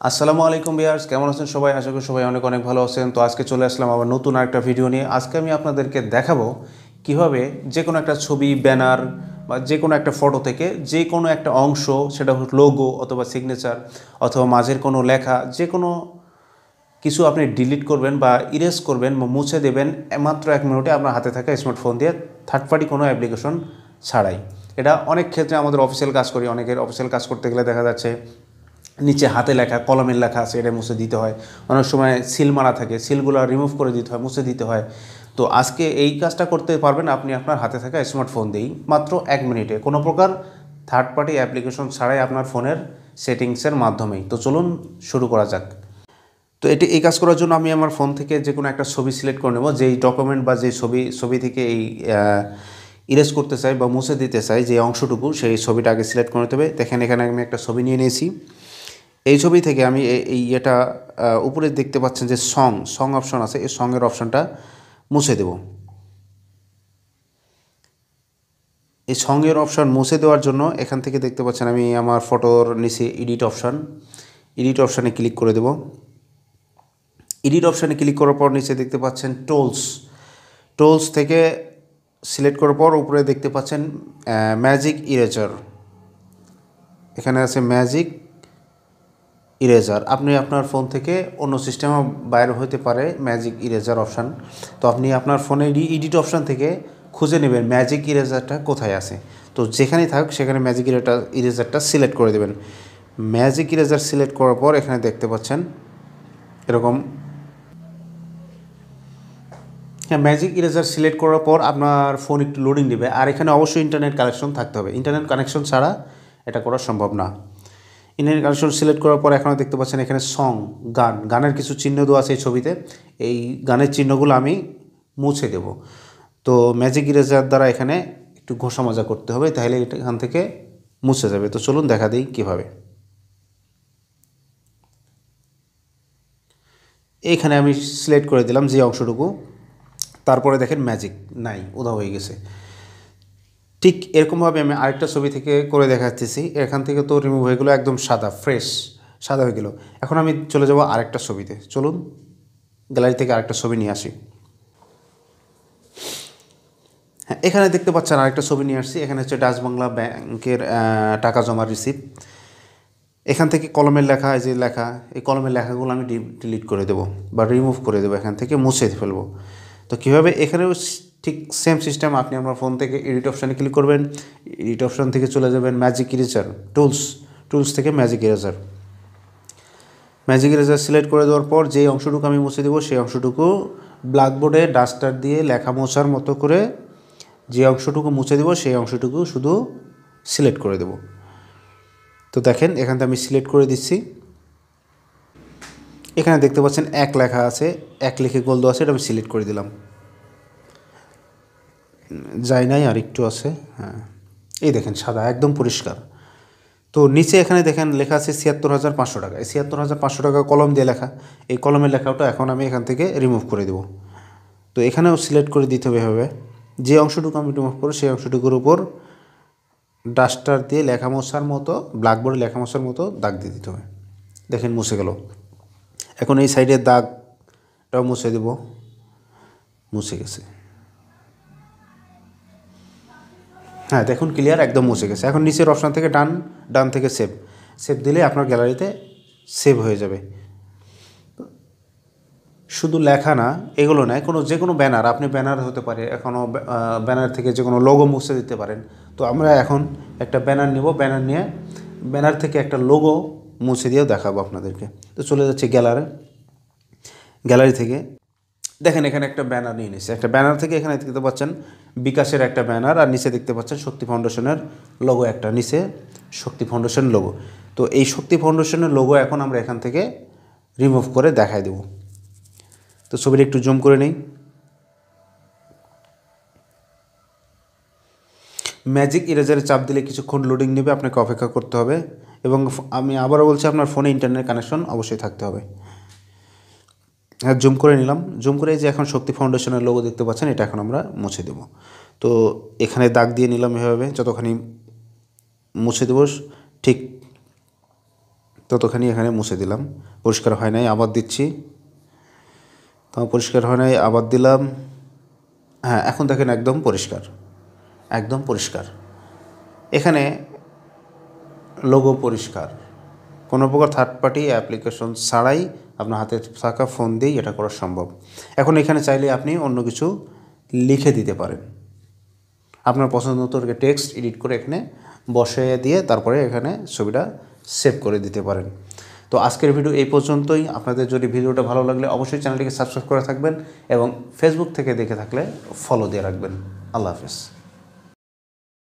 আসসালামু আলাইকুম ভিউয়ার্স, কেমন আছেন সবাই? আশা করি সবাই অনেক অনেক ভালো আছেন। তো আজকে চলে আসলাম আবার নতুন আরেকটা ভিডিও নিয়ে। আজকে আমি আপনাদেরকে দেখাবো কিভাবে যে কোনো একটা ছবি, ব্যানার বা যে কোনো একটা ফটো থেকে যে কোনো একটা অংশ, সেটা লোগো অথবা সিগনেচার অথবা মাঝের কোনো লেখা, যে কোনো কিছু আপনি ডিলিট করবেন বা ইরেজ করবেন বা মুছে দেবেন মাত্র 1 মিনিটে আপনার হাতে থাকা স্মার্টফোন দিয়ে, থার্ড পার্টি কোনো অ্যাপ্লিকেশন ছাড়াই। এটা অনেক ক্ষেত্রে আমাদের অফিসিয়াল কাজ করি, অনেকের অফিসিয়াল কাজ করতে গেলে দেখা যাচ্ছে নিচে হাতে লেখা, কলমের লেখা আছে, এটা মুছে দিতে হয়। অনেক সময় সিল মারা থাকে, সিলগুলো রিমুভ করে দিতে হয়, মুছে দিতে হয়। তো আজকে এই কাজটা করতে পারবেন আপনি আপনার হাতে থাকা স্মার্টফোন দিয়েই মাত্র 1 মিনিটে, কোনো প্রকার থার্ড পার্টি অ্যাপ্লিকেশন ছাড়াই আপনার ফোনের সেটিংসের মাধ্যমেই। তো চলুন শুরু করা যাক। তো এই কাজ করার জন্য আমি আমার ফোন থেকে যে কোনো একটা ছবি সিলেক্ট করে নেব, যেই ডকুমেন্ট বা যেই ছবি থেকে এই ইরেজ করতে চাই বা মুছে দিতে চাই যে অংশটুকু, সেই ছবিটা আগে সিলেক্ট করে নিতে হবে। দেখেন এখানে আমি একটা ছবি নিয়ে নিয়েছি। এই ছবি থেকে আমি এটা উপরে দেখতে পাচ্ছেন যে সং অপশন আছে, এই সঙের অপশনটা মুছে দেব। এই সঙের অপশন মুছে দেওয়ার জন্য এখান থেকে দেখতে পাচ্ছেন আমি আমার ফটোর নিচে এডিট অপশানে ক্লিক করে দেব। এডিট অপশানে ক্লিক করার পর নিচে দেখতে পাচ্ছেন টোলস থেকে সিলেক্ট করার পর উপরে দেখতে পাচ্ছেন ম্যাজিক ইরেজার। এখানে আছে ম্যাজিক ইরেজার। আপনি আপনার ফোন থেকে অন্য সিস্টেমে বাইরে হতে পারে ম্যাজিক ইরেজার অপশান। তো আপনি আপনার ফোনে এডিট অপশান থেকে খুঁজে নেবেন ম্যাজিক ইরেজারটা কোথায় আছে। তো যেখানেই থাকুক সেখানে ম্যাজিক ইরেজারটা সিলেক্ট করে দেবেন। ম্যাজিক ইরেজার সিলেক্ট করার পর এখানে দেখতে পাচ্ছেন এরকম, হ্যাঁ, ম্যাজিক ইরেজার সিলেক্ট করার পর আপনার ফোন একটু লোডিং নেবে। আর এখানে অবশ্যই ইন্টারনেট কানেকশন থাকতে হবে, ইন্টারনেট কানেকশন ছাড়া এটা করা সম্ভব না। ইন্টারনেট কানেকশন সিলেক্ট করার পর এখানে দেখতে পাচ্ছেন এখানে গানের কিছু চিহ্ন দেওয়া আছে এই ছবিতে। এই গানের চিহ্নগুলো আমি মুছে দেব। তো ম্যাজিক ইরেজার দ্বারা এখানে একটু ঘষা মাজা করতে হবে, তাহলে এটা এখান থেকে মুছে যাবে। তো চলুন দেখা দিই কীভাবে। এইখানে আমি সিলেক্ট করে দিলাম যে অংশটুকু, তারপরে দেখেন ম্যাজিক নাই, উধাও হয়ে গেছে। ঠিক এরকমভাবে আমি আরেকটা ছবি থেকে করে দেখাচ্ছি। এখান থেকে তো রিমুভ হয়ে গেলো, একদম সাদা হয়ে গেল। এখন আমি চলে যাব আরেকটা ছবিতে। চলুন গ্যালারি থেকে আরেকটা ছবি নিয়ে আসি। হ্যাঁ, এখানে দেখতে পাচ্ছেন আরেকটা ছবি নিয়ে আসছি। এখানে হচ্ছে ডাচ বাংলা ব্যাংকের টাকা জমার রিসিপ্ট। এখান থেকে কলমের লেখা, এই যে লেখা, এই কলমের লেখাগুলো আমি ডিলিট করে দেবো বা রিমুভ করে দেবো, এখান থেকে মুছে ফেলবো। তো কীভাবে, এখানেও ঠিক সেম সিস্টেম। আপনি আপনার ফোন থেকে এডিট অপশানে ক্লিক করবেন, এডিট অপশান থেকে চলে যাবেন ম্যাজিক ইরেজার, টুলস থেকে ম্যাজিক ইরেজার সিলেক্ট করে দেওয়ার পর যে অংশটুকু আমি মুছে দেবো সেই অংশটুকু ব্ল্যাকবোর্ডে ডাস্টার দিয়ে লেখা মোছার মতো করে যে অংশটুকু মুছে দেবো সেই অংশটুকু শুধু সিলেক্ট করে দেব। তো দেখেন এখান থেকে আমি সিলেক্ট করে দিচ্ছি। এখানে দেখতে পাচ্ছেন 1 লেখা আছে, 1 লিখে গোল দেওয়া আছে, এটা আমি সিলেক্ট করে দিলাম। যায় নাই, আর একটু আছে, হ্যাঁ, এই দেখেন সাদা একদম পরিষ্কার। তো নিচে এখানে দেখেন লেখা আছে ৭৬,৫০০ টাকা। এই ৭৬,৫০০ টাকা কলম দিয়ে লেখা, এই কলমের লেখাটা এখন আমি এখান থেকে রিমুভ করে দেব। তো এখানেও সিলেক্ট করে দিতে হবে এভাবে, যে অংশটুকু আমি রিমুভ করব সেই অংশটুকুর উপর ডাস্টার দিয়ে লেখা মোছার মতো, ব্ল্যাকবোর্ডে লেখা মোছার মতো দাগ দিয়ে দিতে হবে। দেখেন মুছে গেল। এখন এই সাইডের দাগটাও মুছে দেব, মুছে গেছে। হ্যাঁ, দেখুন ক্লিয়ার, একদম মুছে গেছে। এখন নিচের অপশান থেকে ডান থেকে সেভ দিলে আপনার গ্যালারিতে সেভ হয়ে যাবে। শুধু লেখা না, এগুলো নয়, যে কোনো ব্যানার, আপনি ব্যানার হতে পারে, এখনও ব্যানার থেকে যে কোনো লোগো মুছে দিতে পারেন। তো আমরা এখন একটা ব্যানার নেব, ব্যানার থেকে একটা লোগো মুছে দিয়েও দেখাবো আপনাদেরকে। তো চলে যাচ্ছে গ্যালারি থেকে। দেখেন এখানে একটা ব্যানার নিয়ে নিয়েছে, একটা ব্যানার থেকে এখানে দেখতে পাচ্ছেন বিকাশের একটা ব্যানার, আর নিচে দেখতে পাচ্ছেন শক্তি ফাউন্ডেশনের লোগো, একটা নিচে শক্তি ফাউন্ডেশন লোগো। তো এই শক্তি ফাউন্ডেশনের লোগো এখন আমরা এখান থেকে রিমুভ করে দেখাই দেব। তো ছবিটা একটু জুম করে নেই। ম্যাজিক ইরেজারে চাপ দিলে কিছুক্ষণ লোডিং নেবে, আপনাকে অপেক্ষা করতে হবে। এবং আমি আবারও বলছি, আপনার ফোনে ইন্টারনেট কানেকশন অবশ্যই থাকতে হবে। হ্যাঁ, জুম করে নিলাম। জুম করে যে এখন শক্তি ফাউন্ডেশনের লোগো দেখতে পাচ্ছেন, এটা এখন আমরা মুছে দেব। তো এখানে দাগ দিয়ে নিলাম এভাবে, যতখানি মুছে দেব ঠিক ততখানি এখানে মুছে দিলাম। পরিষ্কার হয় নাই, আবার দিচ্ছি। তো পরিষ্কার হয় নাই, আবার দিলাম। হ্যাঁ, এখন দেখেন একদম পরিষ্কার, একদম পরিষ্কার। এখানে লোগো পরিষ্কার, কোনো প্রকার থার্ড পার্টি অ্যাপ্লিকেশন ছাড়াই আপনার হাতে থাকা ফোন দিয়েই এটা করা সম্ভব। এখন এখানে চাইলে আপনি অন্য কিছু লিখে দিতে পারেন, আপনার পছন্দ মতো টেক্সট এডিট করে এখানে বসিয়ে দিয়ে তারপরে এখানে ছবিটা সেভ করে দিতে পারেন। তো আজকের ভিডিও এই পর্যন্তই। আপনাদের যদি ভিডিওটা ভালো লাগলে অবশ্যই চ্যানেলটিকে সাবস্ক্রাইব করে থাকবেন এবং ফেসবুক থেকে দেখে থাকলে ফলো দিয়ে রাখবেন। আল্লাহ হাফেজ।